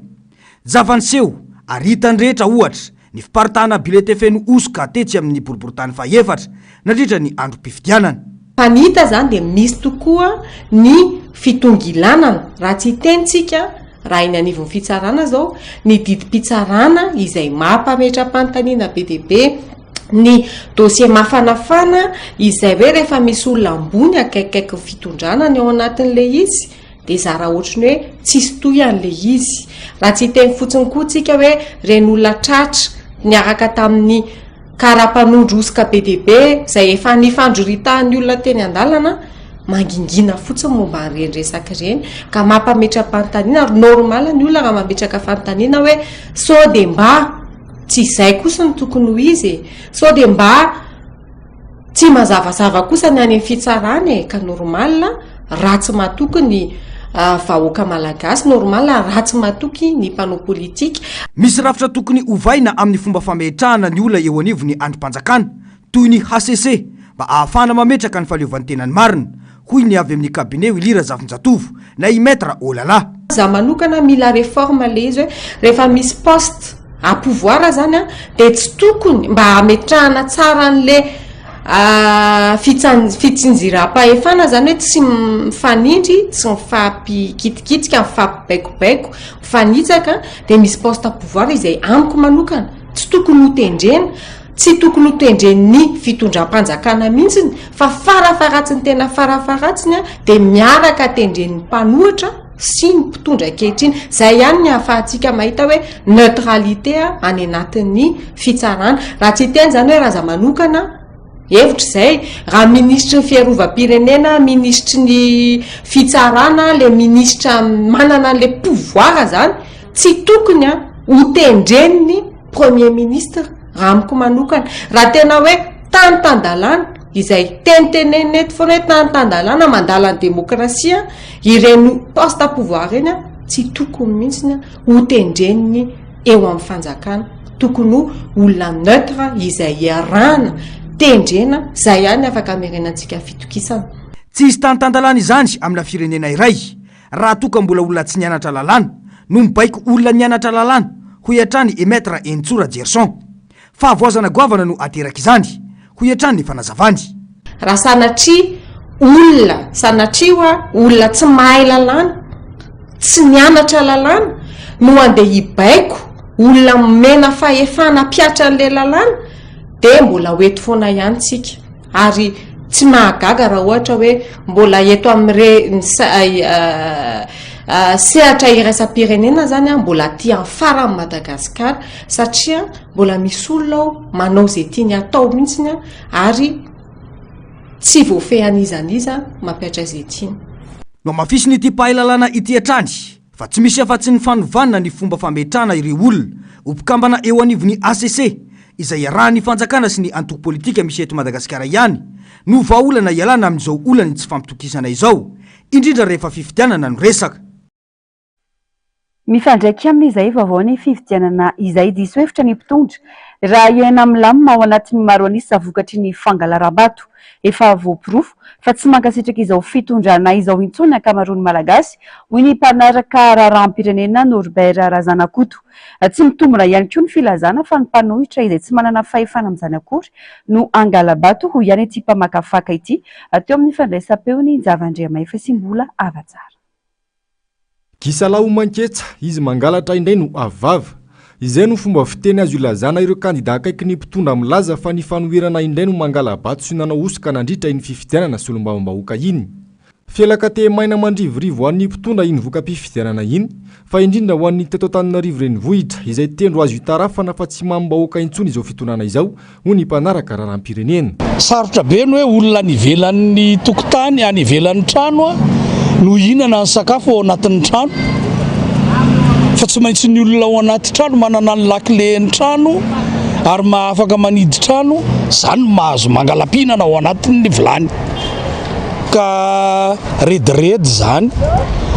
Javanyseho ary hitany rehetra ohatra ny fiparitahana bilety feno osoka tetsy amin'ny boriboritany faefatra nandritra ny androm-pifidianana. Fanita zany dia misy tokoa ny fitongilanana raha tsy tentsika raha iny anivon'ny fitsarana zao ny didim-pitsarana izay mampametra-panontaniana be dia be, ny dossier mafanafana izay hoe rehefa misy olona ambony akaikikaiky fitondrana ny ao anatin'le izy dia zara ohatrany hoe tsisy toyan'le izy. Raha tsy teny fotsiny koa tsika hoe reny olona tratra niaraka tamin'ny karapanondro osoka be dia be izay efa nifandroritahan'ny olona teny an-dalana mangingina fotsiny momba nireny resaka ireny ka mampametra-panontaniana. Normal ny olona raha mametraka fanontaniana hoe sao dia mba tsy izay kosa ny tokony ho izy, sao dia mba tsy mazavazava kosa ny any amin'ny fitsarana ka normal ratsy matoky ny vahoaka malagasy, normal ratsy matoky ny mpanao politika. Misy rafitra tokony ovaina amin'ny fomba fametrahana ny olona eo anivon'ny androm-panjakana toy ny ACC mba ahafahana mametraka ny fahaleovan'ny tenany marina, hoy ny avy amin'ny kabinet Willy Razafinjatovo na i Maître Olala. Za manokana mila réforme le izy hoe rehefa misy poste à pouvoir zany dia tsy tokony mba hametrahana tsara an'le fitsinjiram-pahefana zany hoe tsy mifanindry, tsy mifampikitikitsika, mifampibaikobaiko, mifanitsaka dia misy poste à pouvoir izay amiko manokana tsy tokony ho tendrena, tsy tokony ho tendren'ny fitondram-panjakana mihitsiny fa farafaratsiny tena farafaratsiny dia miaraka tendren'ny mpanohatra sy ny mpitondra ankehitriny. Zay ihany ny ahafahantsika mahita hoe neutralité any anatin'ny fitsarana. Raha tsy teny zany hoe raha za manokana hevitra izay raha ministry ny fiarovam-pirenena ministry ny fitsarana le ministra manana le pouvoir zany tsy tokony ho tendreniny premier ministre raha amiko manokana raha tena hoe tantandalana izay tenteneneto foana hoe tantandalana mandala ny demokrasia ireny poste pouvoir eny tsy tokony mihitsy ho tendreniny eo amin'ny fanjakana tokony olona neutre izay iarahana tendrena zay ihany afaka amerenantsika fitokisana tsy izy tantandalana izany amina firenena iray raha toka mbola olona tsy nianatra lalàna no mibaiko olona nianatra lalàna ho iatrany emetra Entsora Gerson fa avoazana goavana no ateraka izany ho iatrany ny fanazavany raha sanatria olona tsy mahay lalàna tsy nianatra lalàna no andeha hibaiko olona mena fahefana piatra an'le lalàna de mbola hoeto foana ihany tsika ary tsy mahagaga raha ohatra hoe mbola eto amin'ny sehatra iraisam-pirenena zany mbola ty amin'ny farany Madagasikara satria mbola misy olona manao zay tiany atao mihitsiny ary tsy voafehan'izaniza mampiatra zay tiany no mafisy ny ty pahay lalàna ity hatrany fa tsy misy afa-tsy ny fanovanana ny fomba fametrana ireo olona ompikambana eo anivony ACC izay iarahany fanjakana sy ny antoko politika misy eto Madagasikara ihany no vaolana ialana amin'izao olana tsy fampitokisana izao indrindra rehefa fifidianana no resaka mifandraiky amin'izay vaovao ny fifidianana izay diso hevitra ny mpitondra raha iaina milamina ao anatin'ny maro anisa vokatry ny fangalaram-bato efa voapirofo fa tsy mankasitraka izao fitondrana izao intsony ankamaroany malagasy hoy ny mpanaraka raharaham-pirenena Norbert Razanakoto tsy mitombona ihany koa ny filazana fa ny mpanohitra izay tsy manana fahefana amin'izany akory no angala-bato ho ihany ity mpamakafaka ity teo amin'ny fandraisam-peo ny Javandriamaefa sy mbola avatsara Kisalao manketsa izy mangalatra indray no avava izay no fomba fiteny azo ilazana ireo kandida akaiky ny mpitondra milaza fa ny fanoherana indray no mangala-bato sy nanao osika nandritra iny fifidianana sy olombavambahoaka iny fielaka te-maina mandrivorivo ho an'ny mpitondra iny voka-pifidianana iny fa indrindra ho an'ny teto Antananarivo renivohitra izay tendro azo hitarafana fa tsy mambahoaka intsony izao fitondrana izao ho ny mpanaraka raharaham-pirenena sarotra be no hoe olona any ivelan'ny tokotany any ivelan'ny trano no ihinana ny sakafo ao anatin'ny trano fa tsy maintsy ny olona ao anaty trano manana ny laklen'ny trano ary mahafaka manidy trano zany mahazo mangalam-pihinana ao anatin'ny vilany ka redredy zany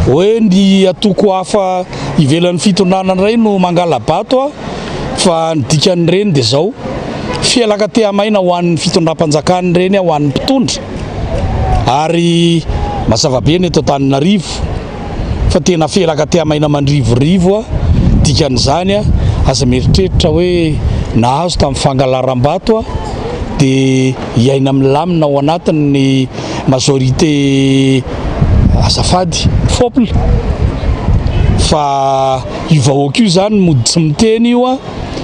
hoe ny atoko hafa ivelan'ny fitondrana iray no mangala-bato fa ny dikan'ireny dia zao fielaka te-amaina ho an'ny fitondram-panjakana ireny ho an'ny mpitondra ary mazava be ny eto Antananarivo fa tena fielaka te-amaina mandrivorivo dikan'izany aza mieritreritra hoe nahazo tamin'ny fangalaram-bato dia iaina milamina ao anatin'ny majorité azafady peuple fa io vahoaka io zany mody tsy miteny io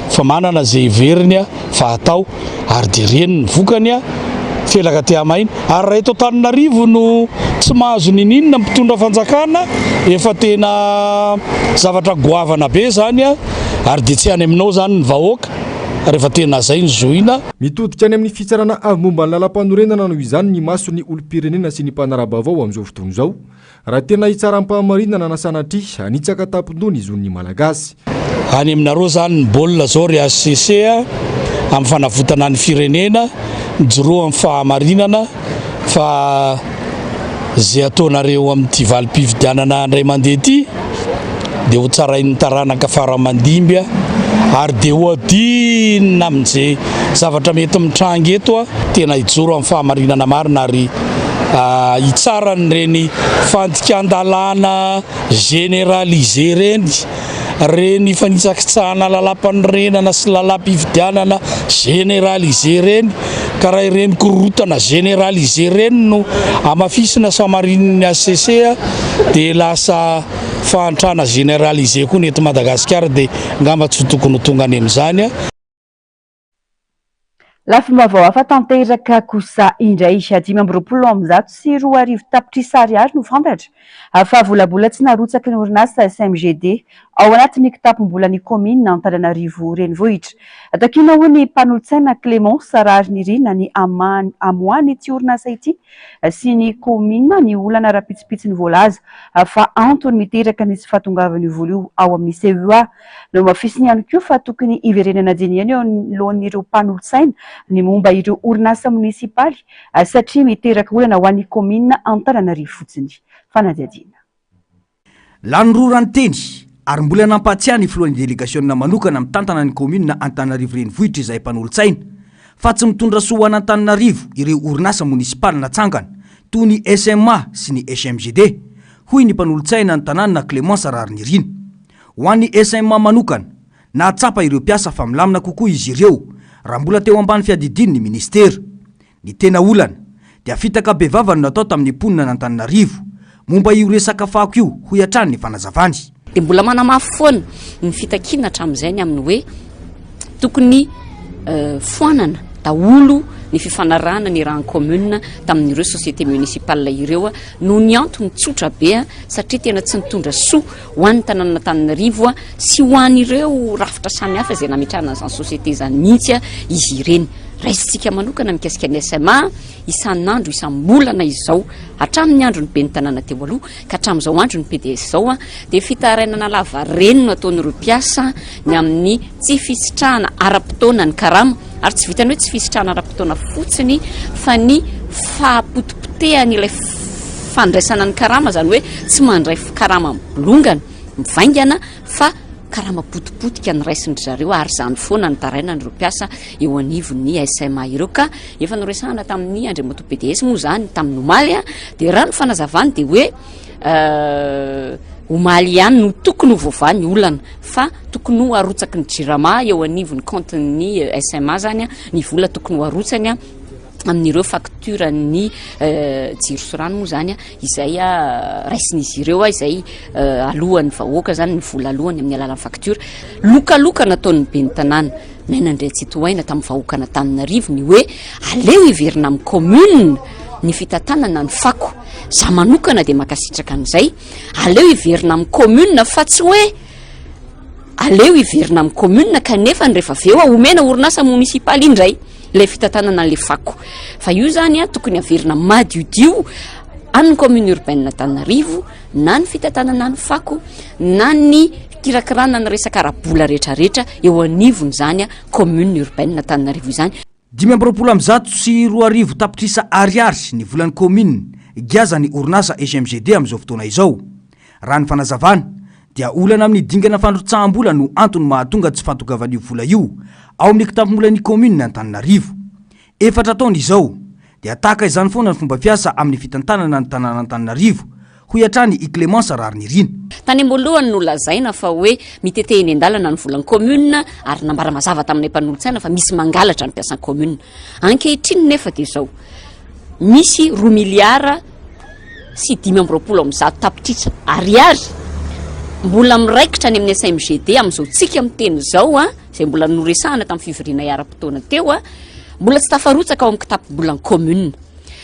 fa manana zay veriny fa atao ary dia reny ny vokany fielaka te-amaina ary raha eto Antananarivo no tsy mahazo ninina mpitondra fanjakana efa tena zavatra goavana be zany ary dia tsy any aminao zany ny vahoaka rehefa tena zay ny zoina mitodika any amin'ny fitsarana avy momba ny lalam-panorenana noho izany ny masony olom-pirenena sy ny mpanara-baovao amin'izao fotoana izao raha tena hitsara-pahamarinana na sanatry anitsaka tampondony izon'ny malagasy any aminareo zany ny baolina zao ry ACC amin'ny fanavotana ny firenena mijoro amin'ny fahamarinana fa zay ataonareo amin'ity valim-pifidianana andray mandeha ity dia ho tsarain'ny taranaka faramandimby ary dia ho adinina amin'izay zavatra mety mitrangy eto tena hijoro amin'ny fahamarinana marina ary hitsara n'ireny fandikan-dalàna généralisé reny fanitsakitsahana lalam-panorenana sy lalam-pifidianana généralisé reny ka raha ireny korotana généralisé reny no amafisina samarin'ny ACC dia lasa fahantrana généralisé koa ny eto Madagasikara dia ngamba tsy tokony ho tonga any amin'izany Lafim-baovao hafa tanteraka kosa indray 5 sy 4 tapitrisa ariary no fantatra fa volabola tsy narotsaky ny orinasa SMGD ao anatin'ny kitapom-bolan'ny komina Antananarivo renivohitra. Takina ho ny mpanolo-tsaina Clémence Rariniry ny amoany ity orinasa ity sy ny komina ny olana rapitsipitsy ny voalaza fa antony miteraka ny tsy fahatongavan'ny vola io ao amin'ny CUA. No mafisiny ihany koa fa tokony iverenana jeniany eo alohan'ireo mpanolo-tsaina ny momba ireo orinasa munisipaly satria miteraka olana ho an'ny komina Antananarivo fotsiny. Fanadihadiana. Lany rorany teny ary mbola nampatsiany filohan'ny délégationna manokana mitantana ny komina Antananarivo renivohitra izay mpanolo-tsaina fa tsy mitondra soa any Antananarivo ireo orinasa munisipaly natsangana toy ny SMA sy ny SMGD. Hoy ny mpanolo-tsaina ny tanàna Clémence Rariniry. Ho an'ny SMA manokana nahatsapa ireo mpiasa fa milamina kokoa izy ireo raha mbola teo ambany fiadidiny ny ministera. Ny tena olana dia fitaka bevavany natao tamin'ny mponina n'Antananarivo momba io resaka fako io ho hatrany ny fanazavany. Dia mbola manamafy foana ny fitakiana hatramin'izay amin'ny hoe tokony foanana daholo ny fifanarahana ny raha commune tamin'ireo société municipale ireo no ny antony tsotra be satria tena tsy nitondra soa ho an'ny tanàna Antananarivo sy ho an'ireo rafitra samihafa izay nametrahana izany société izany mihitsy izy ireny. Raisitsika manokana mikasika ny SMA isan'andro isam-bolana izao hatramin'ny andro ny be ny tanàna teo aloha ka hatramin'izao andro ny PDS izao dia fitarainana lava reny no ataon'ireo mpiasa ny amin'ny tsy fisitrahana ara-potoana ny karama ary tsy vitany hoe tsy fisitrahana ara-potoana fotsiny fa ny fahapotipotehan' ilay fandraisana ny karama zany hoe tsy mandray karama bolongana mivaingana fa karama potipotika ny raisiny zareo ary zany foana ny taraina ny mpiasa eo anivon'ny SMA ireo ka efa noresahana tamin'ny Andriamatoa PDS moa zany tamin'ny omaly dia raha ny fanazavany dia hoe omaly ihany no tokony ho voavany olana fa tokony ho arotsaky ny jirama eo anivon'ny compte-ny SMA zany ny vola tokony ho arotsany amin'ireo facture ny jiro sy rano moa zany izay raisin'izy ireo izay alohan'ny vahoaka zany ny vola alohany amin'ny alalan'ny facture lokaloka nataon'ny be ny tanàna nainandray tsy tohaina tamin'ny vahoaka n'Antananarivo ny hoe aleo iverina amin'ny commune ny fitantanana ny fako. Za manokana dia makasitraka an'izay aleo iverina amin'ny commune fa tsy hoe aleo iverina amin'ny commune kanefa ny rehefa aveo omena orinasa munisipaly indray ilay fitantanana le fako fa io zany tokony averina madiodio amin'ny commune urbaine Antananarivo na ny fitantanana ny fako na ny kirakirana ny resaka arabola rehetrarehetra eo anivony zany commune urbaine Antananarivo izany. 5 sy 2 tapitrisa ariary ny volan'ny commune giazany orinasa SMGD amin'izao fotoana izao. Raha ny fanazavana dia olana amin'ny dingana fandrotsaham-bola no antony mahatonga tsy fahatongavan'io vola io ao amin'ny kitapom-bolan'ny commune Antananarivo. 4 taona izao dia tahaka izany foana ny fomba fiasa amin'ny fitantanana ny tanàna Antananarivo ho hatrany i Clémence Rariniry. Tany ambolohany no lazaina fa hoe mitetehiny andalana ny volan'ny commune ary nambara mazava tamin'ny mpanolo-tsaina fa misy mangalatra ny mpiasan'ny commune. Ankehitriny nefa dia izao misy 2 miliara sy 520 tapitrisa ariary mbola miraikitra ny amin'ny SMGD amin'izao tsika miteny izao izay mbola noresahana tamin'ny fivoriana ara-potoana teo mbola tsy tafarotsaka ao amin'ny kitapom-bolan'ny commune.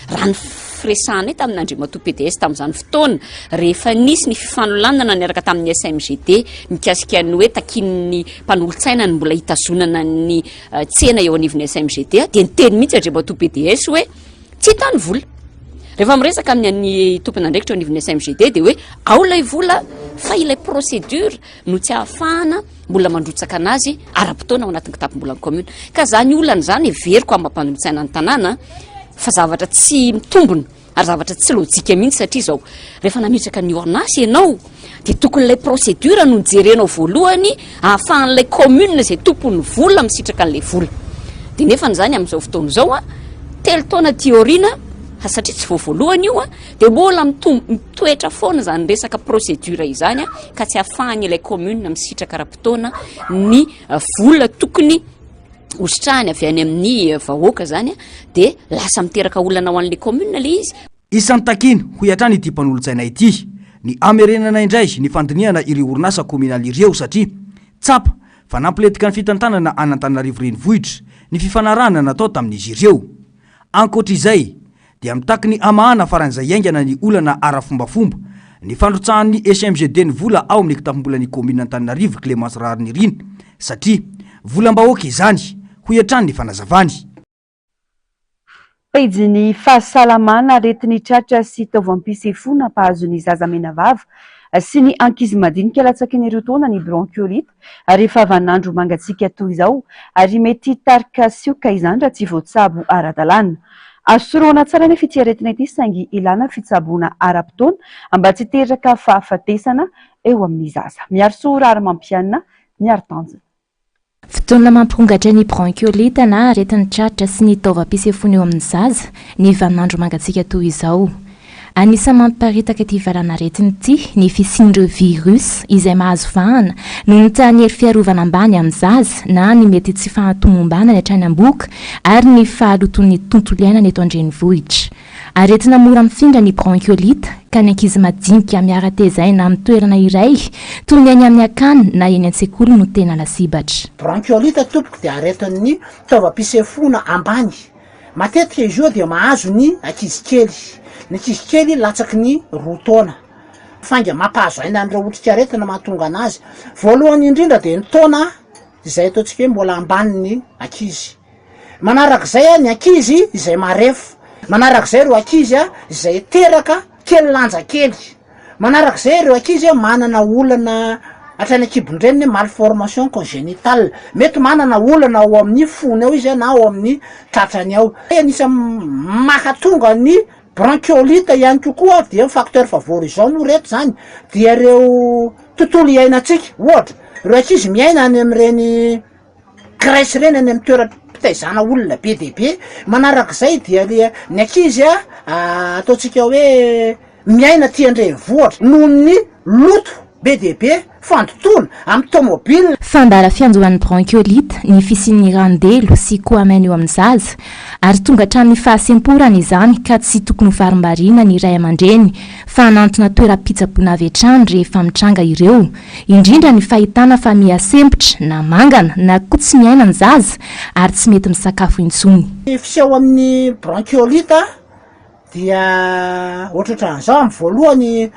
Raha ny firesahanay tamin'ny Andriamatoa PDS tamin'izany fotoana rehefa nisy ny fifanolanana niaraka tamin'ny SMGD mikasika ny hoe takin'ny mpanolo-tsaina ny mbola hitazonana ny tsena eo anivon'ny SMGD dia niteny mihitsy Andriamatoa PDS hoe tsy hitany vola. Rehefa miresaka amin'ny tompona andraikitra eo anivon'ny SMGD dia hoe ao ilay vola fa ilay procédure no tsy ahafahana mbola mandrotsaka anazy ara-potoana ao anatin'ny kitapom-bolan'ny commune ka zany olana zany everiko amin'ny mpanolo-tsaina ny tanàna fa zavatra tsy mitombona ary zavatra tsy lojika mihitsy satria zao rehefa nametraka ny orinasa ianao dia tokony ilay procédure no jerenao voalohany ahafahan'ilay commune izay tompony vola misitraka an'ilay vola. Dia nefany zany amin'izao fotoana izao telo taona tiorina satria tsy voalohany io dia mbola mitoetra foana zany resaka procédure izany ka tsy ahafahany ilay commune misitraka ara-potoana ny vola tokony ositrahany avy any amin'ny vahoaka zany dia lasa miteraka olana ho an'ilay commune le izy. Isan'ny takiny ho hatrany ity mpanolo-tsaina ity ny amerenana indray ny fandinihana ireo orinasa communal ireo satria tsapa fa nampiletika ny fitantanana an'Antananarivo renivohitra ny fifanarahana natao tamin'izy ireo. Ankoatra izay dia mitaky ny amahana faran'izay aingana ny olana ara-fombafomba ny fandrotsahan'ny SMGD ny vola ao amin'ny kitapombolan'ny komina Antananarivo Clémence Rarinirina satria volam-bahoaka izany ho iantrany ny fanazavany. Pejy ny fahasalamana aretin'ny tratra sy taovam-pisefona mpahazony zaza menavava sy ny ankizy madinika latsaky ny roa taona ny bronchiolite rehefa avy an'andro mangatsika toy izao ary mety tarika sioka izany raha tsy voatsabo ara-dalàna. Asoroana tsara ny fitiaretina ity saingy ilana fitsaboana ara-potoana mba tsy teraka fahafatesana eo amin'ny zaza. Miaro sora ary mampianina miaro tanjona. Fotoana mampongatra ny bronchiolite na aretin'ny tratra sy ny taovam-pisefona eo amin'ny zaza ny vanandro mangatsika toy izao. Anisa mamparitaka ity varan'aretiny ity ny fisin'ireo virus izay mahazo vahana no nitany hery fiarovana ambany amin'ny zaza na ny mety tsy fahatomom-bana ny hatrany am-boka ary ny fahaloton'ny tontolo iainana eto an-drenivohitra. Aretina mora mifindra ny bronchiolite ka ny ankizy madinika miara-tezaina amin'ny toerana iray toy ny any amin'ny akany na eny an-tsekoly no tena lasibatra. Bronchiolite tompoko dia aretin'ny taovam-pisefona ambany. Matetika izy io dia mahazo ny ankizy kely. Ny ankizy kely latsaky ny roa taona. Fanga mampahazo aina an'ireo otrika aretina mahatonga anazy. Voalohany indrindra dia ny taona izay ataontsika hoe mbola ambanin'ny ankizy. Manarak'izay ny ankizy izay marefo. Manarak'izay ireo ankizy izay teraka kely lanja kely. Manarak'izay ireo ankizy manana olana hatrany akibon-dreniny malformation congénitale. Mety manana olana ao amin'ny fony ao izy na ao amin'ny tratrany ao. Anisany mahatonga ny bronchiolite ihany kokoa dia facteur favorisant no reto zany dia ireo tontolo iainantsika. Ohatra, ireo ankizy miaina any amin'ireny crèche reny any amin'ny toeram-pitaizana olona be dia be. Manarak'izay dia ny ankizy ataontsika hoe miaina ty an-drenivohitra noho ny loto be dia be fandotona amin'ny tomobile. Fandara fianjohan'ny bronchiolite ny fisian'ny randelo sy koamena eo amin'ny zaza ary tonga hatramin'ny fahasemporana izany ka tsy tokony ho varimbarina ny ray aman-dreny fa hanantona toeram-pitsaboana avy hatrany rehefa mitranga ireo, indrindra ny fahitana fa mihasempotra na mangana na koa tsy miaina ny zaza ary tsy mety misakafo intsony. Fiseho amin'ny bronchiolite dia ohatrohatran'izao amin'ny voalohany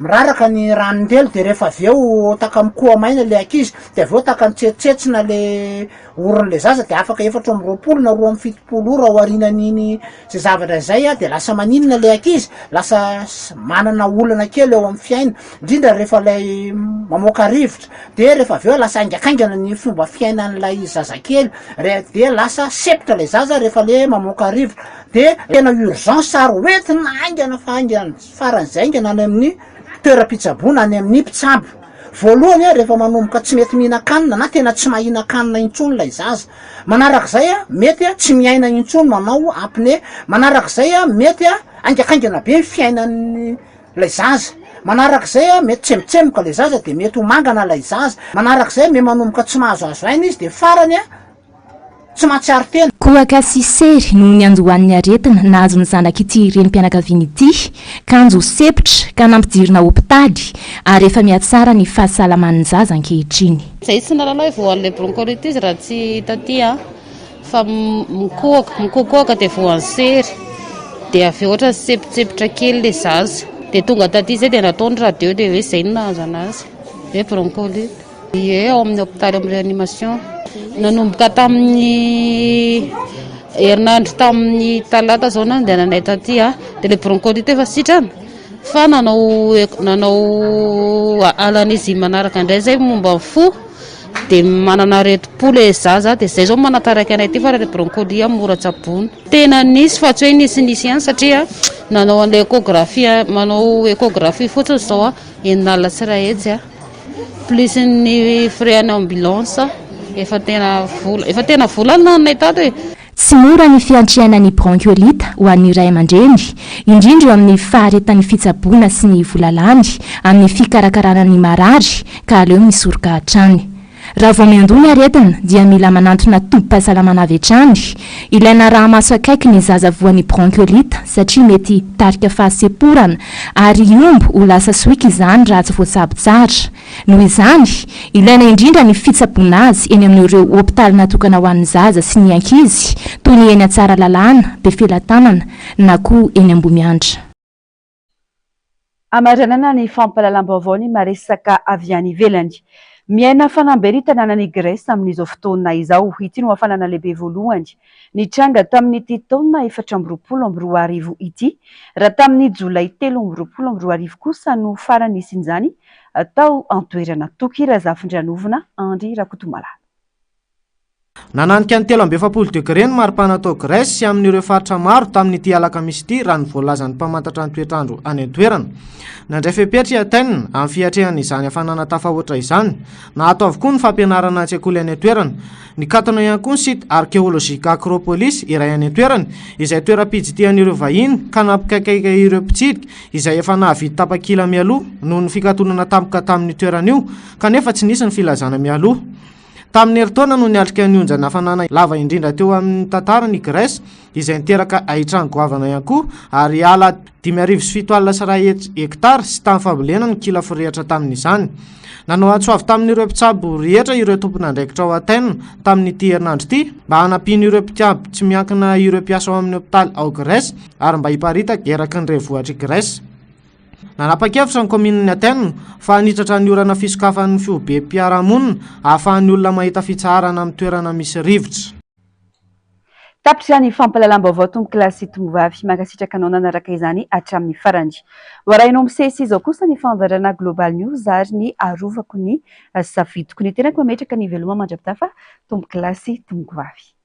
miraraka ny ranondelo dia rehefa avy eo taka mikoa maina le ankizy dia avy eo taka mitsetsitsetsina le oron'le zaza dia afaka 420 na 270 ora ao arinan'iny zay zavatra izay dia lasa maninona le ankizy, lasa manana olana kely eo amin'ny fiaina, indrindra rehefa lay mamoaka rivotra dia rehefa avy eo lasa aingakaingana ny fomba fiainan'ilay zazakely dia lasa sepitra le zaza rehefa le mamoaka rivotra dia tena urgence ary oentina aingana fa aingana faran'izay aingana any amin'ny toeram-pitsaboana any amin'ny mpitsabo. Voalohany rehefa manomboka tsy mety mihinan-kanina na tena tsy mahinan-kanina intsony lay zaza. Manarak'izay mety tsy miaina intsony manao apnée. Manarak'izay mety aingakaingana be fiainan'ny lay zaza. Manarak'izay mety tsemotsemoka lay zaza dia mety ho mangana lay zaza. Manarak'izay me manomboka tsy mahazoazo aina izy dia farany tsy mahatsiaro tena. Koa kasi sery noho ny anjohan'ny aretina nahazo ny zanaka ity renim-pianakaviana ity kanjo sepitra ka nampidirina hopitaly ary efa mihatsara ny fahasalaman'ny zaza ankehitriny. Zay tsy nalalao voan'ilay bronchiolite izy raha tsy taty fa mikokoaka dia voan'ny sery dia avy ohatra sepitsepitra kely le zaza dia tonga taty zay dia nataony radio dia hoe zay no nahazo anazy hoe bronchiolite. Ao amin'ny hôpitaly amin'ny réanimation nanomboka tamin'ny herinandro tamin'ny talata zao nandeha nanay taty dia le bronchiolite efa sitrana fa nanao alanizy manaraka indray zay momba ny fo dia manana retim-po le zaza dia zay zao manataraka anay ity fa raha le bronchiolite mora tsaboana tena nisy fa tsy hoe nisy ihany satria nanao an'ilay échographie manao échographie fotsiny zao enina tsirahetsy plus ny frais en ambulance efa tena volana nanay tato. Tsy mora ny fiantrianan'ny bronchiolite ho an'ny ray aman-dreny, indrindra amin'ny faharetan'ny fitsaboana sy ny volalany amin'ny fikarakarana ny marary ka aleo misoroka hatrany. raha vao miandony aretina dia mila manantona tompo-pahasalamana avy hatrany. Ilaina raha maso akaiky ny zaza voan'ny bronchiolite satria mety tarika fahaseporana ary iombo ho lasa soika izany raha tsy voatsabo tsara. Noho izany ilaina indrindra ny fitsaboana azy eny amin'ireo hopitaly natokana ho an'ny zaza sy ny ankizy toy ny eny Tsaralalàna, Befelatanana na koa eny Ambomiandra. Amaranana ny fampahalalam-baovao ny maresaka avy any ivelany. Miaina fanamberitana any Grèce amin'izao fotoana izao. Ity no hafanana lehibe voalohany nitranga tamin'ity taona 2024 ity, raha tamin'ny Jolay 2024 kosa no farany isin'izany atao antoerana Tokirazafin-Dranovina Andry Rakotomala. Nananika ny 3 degré ny maripana tao Grèce sy amin'ireo faritra maro tamin'ity alakamisy ity raha ny voalazan'ny mpamantatra ny toetrandro any an-toerana. Nandray fepetra i Athènes amin'ny fiatrehana izany hafanana tafahoatra izany. Na ato avokoa ny fampianarana an-tsekoly any an-toerana. Nikatona ihany koa ny site archéologique Acropolis iray any an-toerana izay toeram-pijitian'ireo vahiny ka nampikaikaika ireo mpitsidika izay efa nahavita tapakila mialoha noho ny fikatonana tampoka tamin'ny toerana io kanefa tsy nisy ny filazana mialoha. Tamin'ny herintaona no niatrika ny onjana hafanana lava indrindra teo amin'ny tantara ny Grèce izay niteraka ahitran'ny goavana ihany koa ary ala 5,7 hektara sy tamin'ny fambolena ny kila forehitra tamin'izany. Nanao antsoavy tamin'ireo mpitsabo rehetra ireo tompon'andraikitra ao Athènes tamin'ity herinandro ity mba hanampiny ireo mpitsabo tsy miankina ireo mpiasa ao amin'ny hopitaly ao Grèce ary mba hiparitaka eraky ny renivohitr'i Grèce. Nanapa-kevitra ny komin'ny Athènes fa nitratra ny orana fisokafan'ny fiobe mpiara-monina ahafahan'ny olona mahita fitsarana amin'ny toerana misy rivotra. Tapitra ny fampahalalam-baovao tombo kilasy tombovavy mankasitraka anao nanaraka izany hatramin'ny farany. Warainao misesy izao kosa ny fandarana Global News ary ny arovako ny safidiko ny tenako mametraka ny veloma mandrapitafa tombo kilasy tombovavy.